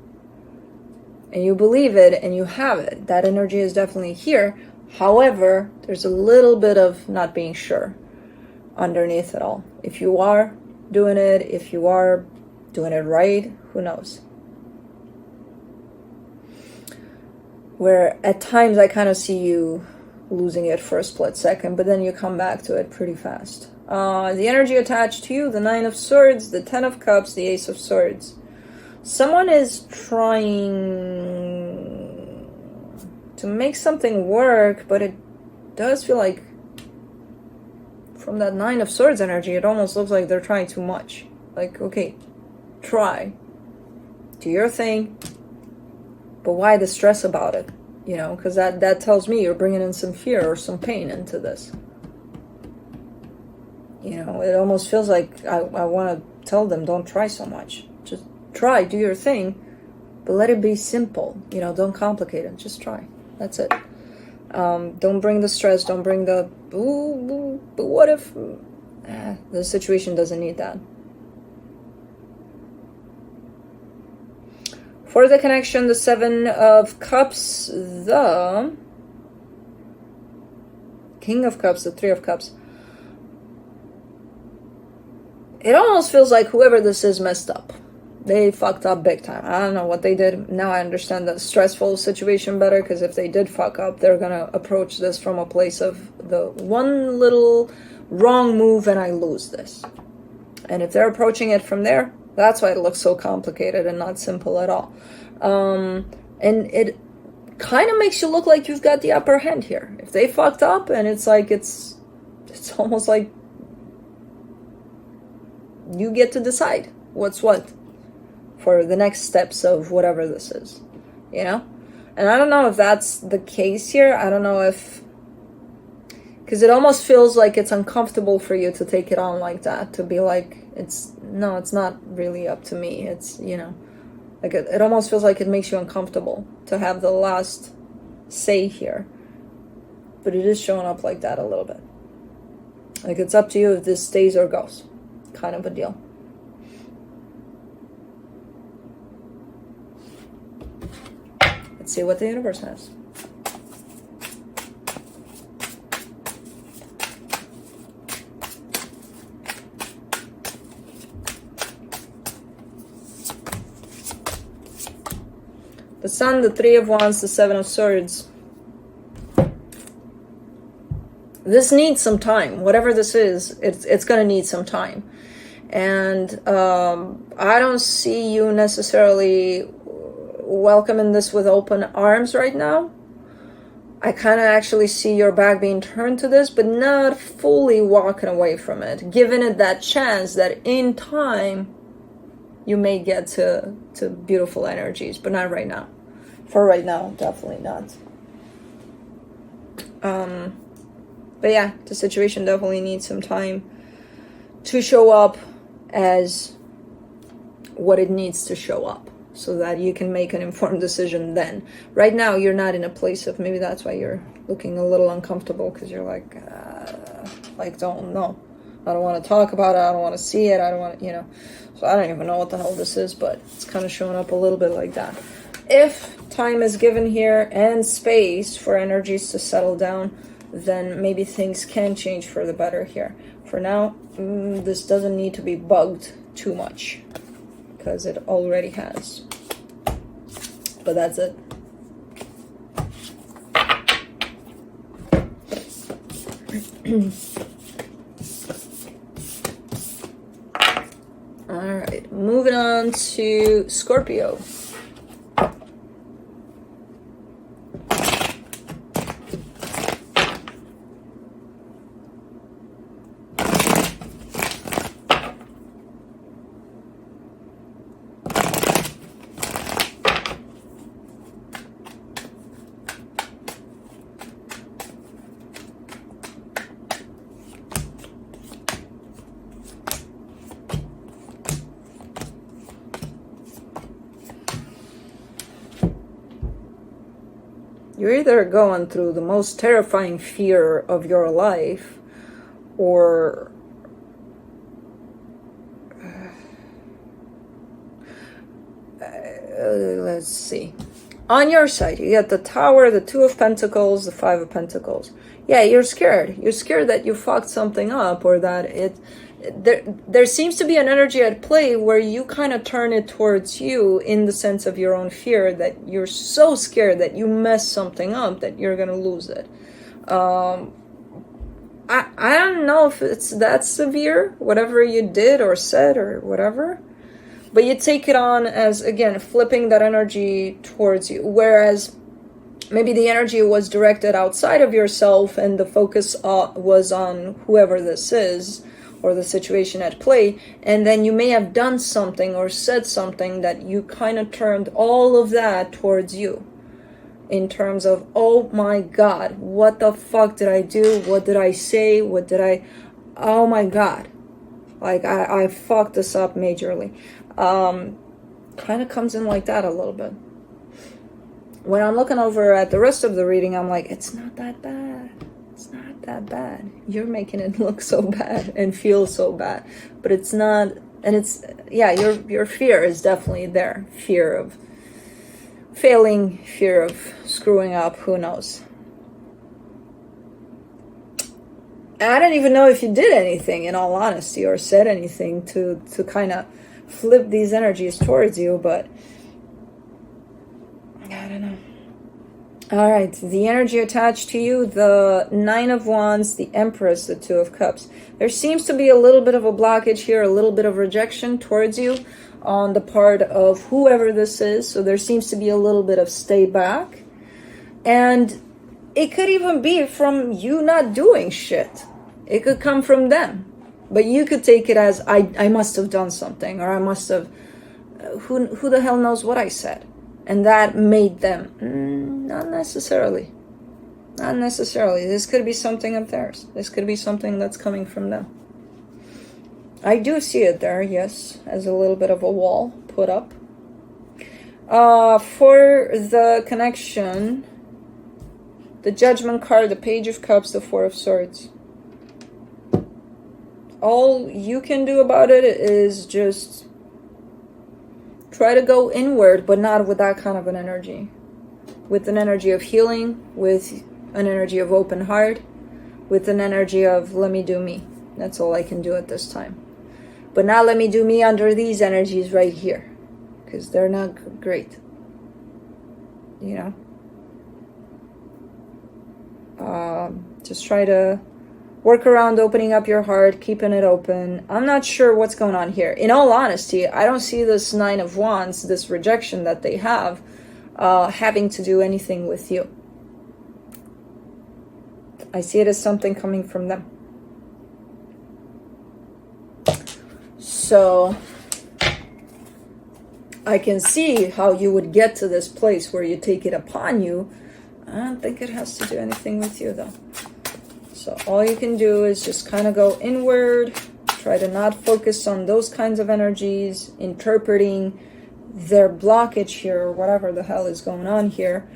And you believe it and you have it. That energy is definitely here. However, there's a little bit of not being sure underneath it all. If you are doing it, if you are doing it right, who knows? Where at times I kind of see you losing it for a split second, but then you come back to it pretty fast. The energy attached to you, the Nine of Swords, the Ten of Cups, the Ace of Swords. Someone is trying to make something work, but it does feel like from that Nine of Swords energy, it almost looks like they're trying too much. Like, okay, try. Do your thing, but why the stress about it? You know, because that tells me you're bringing in some fear or some pain into this. You know, it almost feels like I want to tell them, don't try so much. Just try, do your thing, but let it be simple. You know, don't complicate it. Just try. That's it. Don't bring the stress. Don't bring the, ooh, but what if the situation doesn't need that. For the connection, the Seven of Cups, the King of Cups, the Three of Cups. It almost feels like whoever this is messed up. They fucked up big time. I don't know what they did. Now I understand the stressful situation better, because if they did fuck up, they're gonna approach this from a place of the one little wrong move and I lose this. And if they're approaching it from there, that's why it looks so complicated and not simple at all. And it kind of makes you look like you've got the upper hand here. If they fucked up, and it's like, it's almost like you get to decide what's what for the next steps of whatever this is, you know? And I don't know if that's the case here. I don't know if, because it almost feels like it's uncomfortable for you to take it on like that, to be like, it's not really up to me. It's, you know, like it almost feels like it makes you uncomfortable to have the last say here. But it is showing up like that a little bit. Like it's up to you if this stays or goes, kind of a deal. Let's see what the universe has. The Sun, the Three of Wands, the Seven of Swords. This needs some time. Whatever this is, it's going to need some time. And I don't see you necessarily welcoming this with open arms right now. I kind of actually see your back being turned to this, but not fully walking away from it. Giving it that chance that in time you may get to beautiful energies, but not right now. For right now, definitely not. But yeah, the situation definitely needs some time to show up as what it needs to show up, so that you can make an informed decision then. Right now, you're not in a place of, maybe that's why you're looking a little uncomfortable, because you're like, don't know. I don't want to talk about it. I don't want to see it. I don't want to, you know. So I don't even know what the hell this is, but it's kind of showing up a little bit like that. If time is given here and space for energies to settle down, then maybe things can change for the better here. For now, this doesn't need to be bugged too much, because it already has. But that's it. All right, moving on to Scorpio. You're either going through the most terrifying fear of your life, or let's see. On your side, you get the Tower, the Two of Pentacles, the Five of Pentacles. Yeah, you're scared. You're scared that you fucked something up, or that there seems to be an energy at play where you kind of turn it towards you, in the sense of your own fear, that you're so scared that you mess something up that you're gonna lose it. I don't know if it's that severe, whatever you did or said or whatever, but you take it on as, again, flipping that energy towards you, whereas maybe the energy was directed outside of yourself and the focus was on whoever this is, or the situation at play, and then you may have done something or said something that you kind of turned all of that towards you, in terms of, oh my god, what the fuck did I do? What did I say? Oh my god, like I fucked this up majorly. Kind of comes in like that a little bit. When I'm looking over at the rest of the reading, I'm like, it's not that bad. It's not that bad. You're making it look so bad and feel so bad, but it's not. And it's, yeah, your fear is definitely there. Fear of failing, fear of screwing up, who knows. And I don't even know if you did anything, in all honesty, or said anything to kind of flip these energies towards you, but I don't know. All right, the energy attached to you, the Nine of Wands, the Empress, the Two of Cups. There seems to be a little bit of a blockage here, a little bit of rejection towards you on the part of whoever this is. So there seems to be a little bit of stay back. And it could even be from you not doing shit. It could come from them. But you could take it as, I must have done something, or I must have, who the hell knows what I said. And that made them, not necessarily. Not necessarily. This could be something of theirs. This could be something that's coming from them. I do see it there, yes, as a little bit of a wall put up. For the connection, the Judgment card, the Page of Cups, the Four of Swords. All you can do about it is just try to go inward, but not with that kind of an energy. With an energy of healing, with an energy of open heart, with an energy of let me do me. That's all I can do at this time. But not let me do me under these energies right here, because they're not great. You know? Just try to work around opening up your heart, keeping it open. I'm not sure what's going on here. In all honesty, I don't see this Nine of Wands, this rejection that they have, having to do anything with you. I see it as something coming from them. So I can see how you would get to this place where you take it upon you. I don't think it has to do anything with you, though. So all you can do is just kind of go inward, Try to not focus on those kinds of energies, interpreting their blockage here, or whatever the hell is going on here,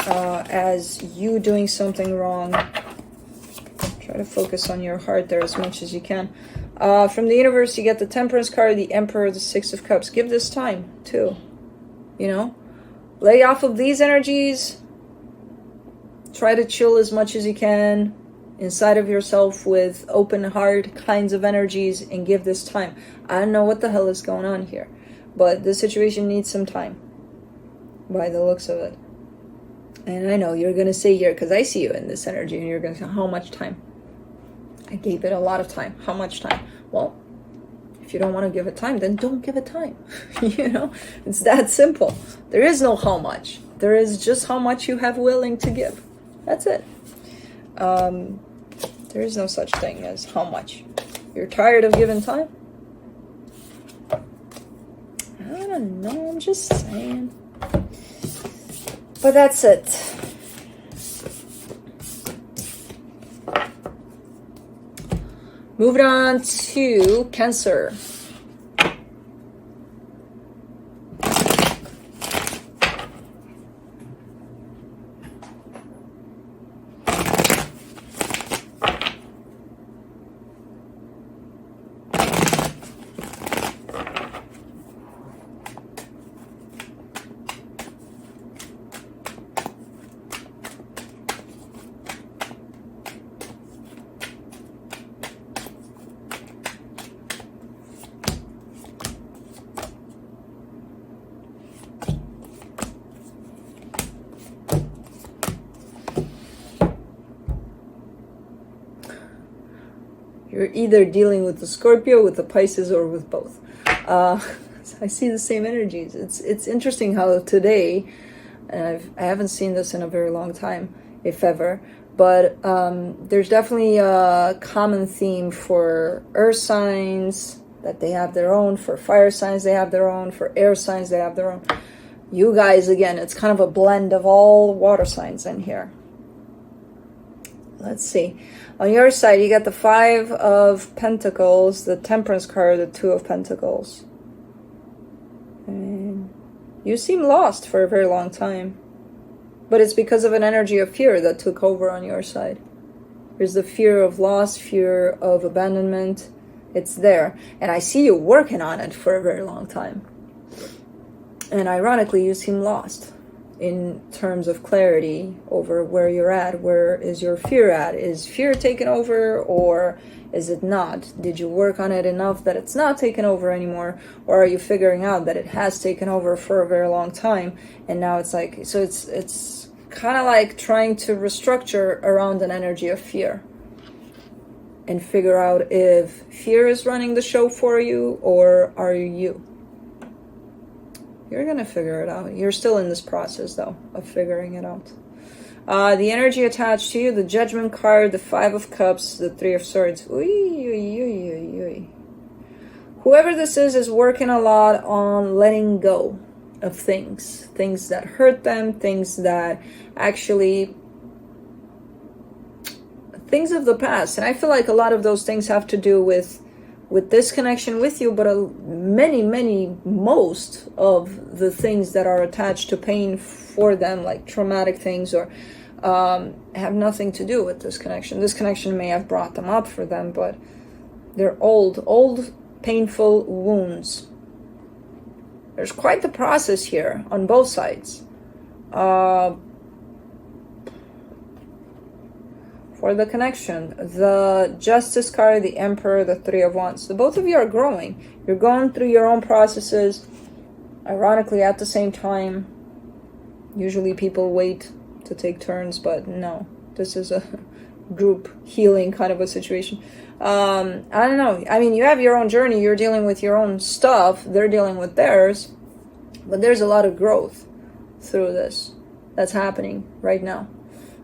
as you doing something wrong. Try to focus on your heart there as much as you can. From the universe, you get the Temperance card, the Emperor, the Six of Cups. Give this time, too. You know? Lay off of these energies. Try to chill as much as you can inside of yourself with open heart kinds of energies, and give this time. I don't know what the hell is going on here, but this situation needs some time by the looks of it. And I know you're going to say here, because I see you in this energy, and you're going to say, how much time? I gave it a lot of time. How much time? Well, if you don't want to give it time, then don't give it time. You know, it's that simple. There is no how much. There is just how much you have willing to give. That's it. There is no such thing as how much. You're tired of giving time? I don't know, I'm just saying. But that's it. Moving on to Cancer. You're either dealing with the Scorpio, with the Pisces, or with both. I see the same energies. It's interesting how today, and I haven't seen this in a very long time, if ever, but there's definitely a common theme for earth signs, that they have their own, for fire signs they have their own, for air signs they have their own. You guys, again, it's kind of a blend of all water signs in here. Let's see. On your side, you got the Five of Pentacles, the Temperance card, the Two of Pentacles. And you seem lost for a very long time. But it's because of an energy of fear that took over on your side. There's the fear of loss, fear of abandonment. It's there. And I see you working on it for a very long time. And ironically, you seem lost in terms of clarity over where you're at. Where is your fear at? Is fear taken over, or is it not? Did you work on it enough that it's not taken over anymore, or are you figuring out that it has taken over for a very long time, and now it's like, so it's kind of like trying to restructure around an energy of fear and figure out if fear is running the show for you, or are you? You're going to figure it out. You're still in this process, though, of figuring it out. The energy attached to you, the Judgment card, the Five of Cups, the Three of Swords. Whoever this is working a lot on letting go of things. Things that hurt them, things that actually... things of the past. And I feel like a lot of those things have to do with this connection with you, but most of the things that are attached to pain for them, like traumatic things, or have nothing to do with this connection. This connection may have brought them up for them, but they're old painful wounds. There's quite the process here on both sides. For the connection, the Justice card, the Emperor, the Three of Wands. The both of you are growing. You're going through your own processes. Ironically, at the same time, usually people wait to take turns, but no. This is a group healing kind of a situation. I don't know. I mean, you have your own journey. You're dealing with your own stuff. They're dealing with theirs. But there's a lot of growth through this that's happening right now.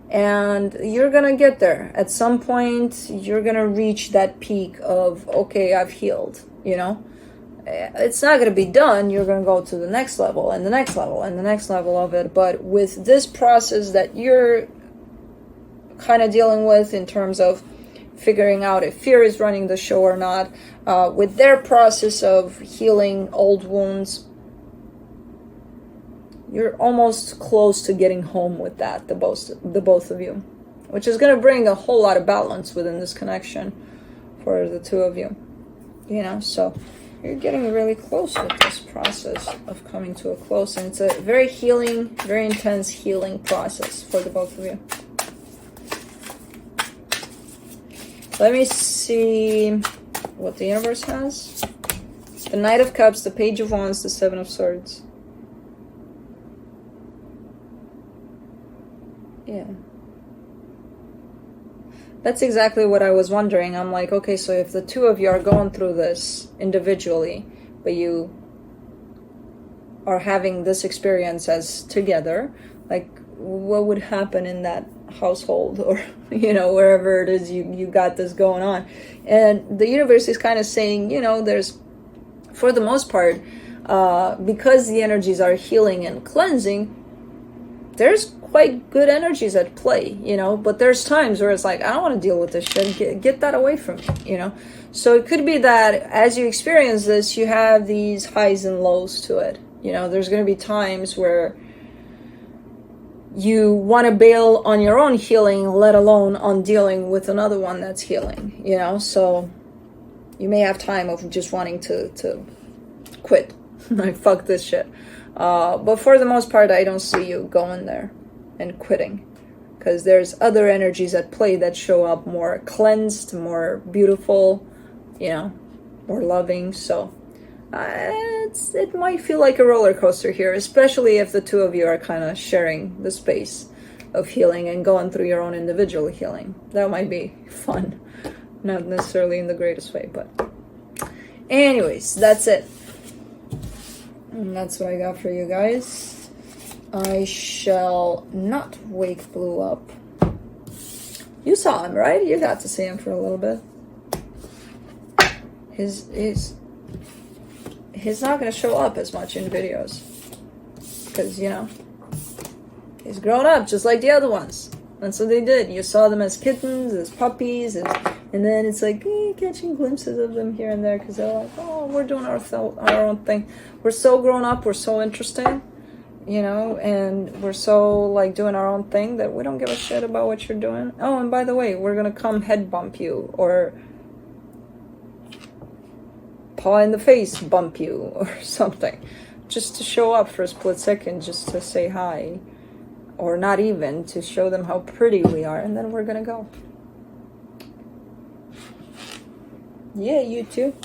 And you're going to get there. At some point, you're going to reach that peak of, okay, I've healed, you know. It's not going to be done. You're going to go to the next level and the next level and the next level of it. But with this process that you're kind of dealing with in terms of figuring out if fear is running the show or not, with their process of healing old wounds. You're almost close to getting home with that, the both of you, which is going to bring a whole lot of balance within this connection for the two of you, you know. So you're getting really close with this process of coming to a close, and it's a very healing, very intense healing process for the both of you. Let me see what the universe has. The Knight of Cups, the Page of Wands, the Seven of Swords. Yeah. That's exactly what I was wondering. I'm like, okay, so if the two of you are going through this individually, but you are having this experience as together, like, what would happen in that household, or, you know, wherever it is you got this going on? And the universe is kind of saying, you know, there's, for the most part, because the energies are healing and cleansing, there's quite good energies at play, you know, but there's times where it's like, I don't want to deal with this shit, get that away from me, you know. So it could be that as you experience this, you have these highs and lows to it, you know. There's going to be times where you want to bail on your own healing, let alone on dealing with another one that's healing, you know. So you may have time of just wanting to quit, like, fuck this shit. But for the most part, I don't see you going there and quitting, because there's other energies at play that show up more cleansed, more beautiful, you know, more loving. So it might feel like a roller coaster here, especially if the two of you are kind of sharing the space of healing and going through your own individual healing. That might be fun, not necessarily in the greatest way, but anyways, that's it. And that's what I got for you guys. I shall not wake Blue up. You saw him, right? You got to see him for a little bit. He's not going to show up as much in videos, because, you know, he's grown up just like the other ones. That's what they did. You saw them as kittens, as puppies, and then it's like catching glimpses of them here and there, because they're like, oh, we're doing our own thing. We're so grown up, we're so interesting, you know, and we're so, like, doing our own thing that we don't give a shit about what you're doing. Oh, and by the way, we're gonna come head bump you, or paw in the face bump you, or something, just to show up for a split second, just to say hi, or not even, to show them how pretty we are, and then we're gonna go. Yeah, you too.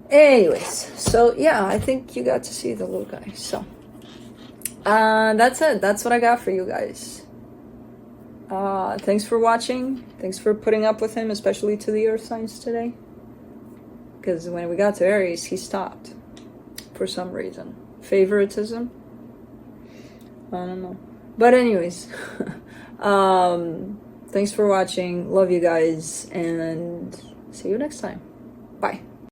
Anyways, so yeah, I think you got to see the little guy. So that's it. That's what I got for you guys. Thanks for watching. Thanks for putting up with him, especially to the earth signs today, because when we got to Aries, he stopped for some reason. Favoritism, I don't know. But anyways, thanks for watching. Love you guys, and see you next time.